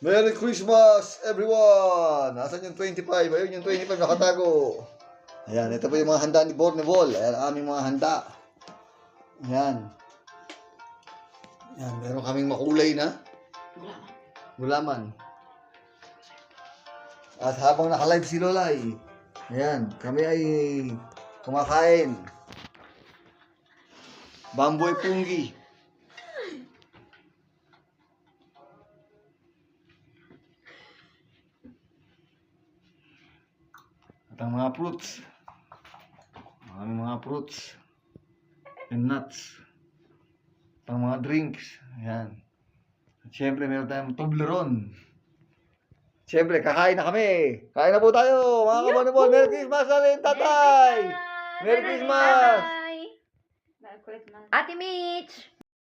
Merry Christmas, everyone! Nasaan yung 25? Ayun yung 25 nakatago. Ayan, ito po yung mga handa ni Bornevol. Ayan, ang aming mga handa. Ayan. Ayan, meron kaming makulay na gulaman. At habang naka-live si Lolay, ayan, kami ay kumakain. Bamboy punggi. At ang mga fruits. Ang mga fruits and nuts. At ang mga drinks. Ayan. At syempre, meron tayong Toblerone. Syempre, kakain na kami. Kain na po tayo, mga kabanabon. Merry Christmas na rin, tatay! Merry Christmas! Ate Mitch!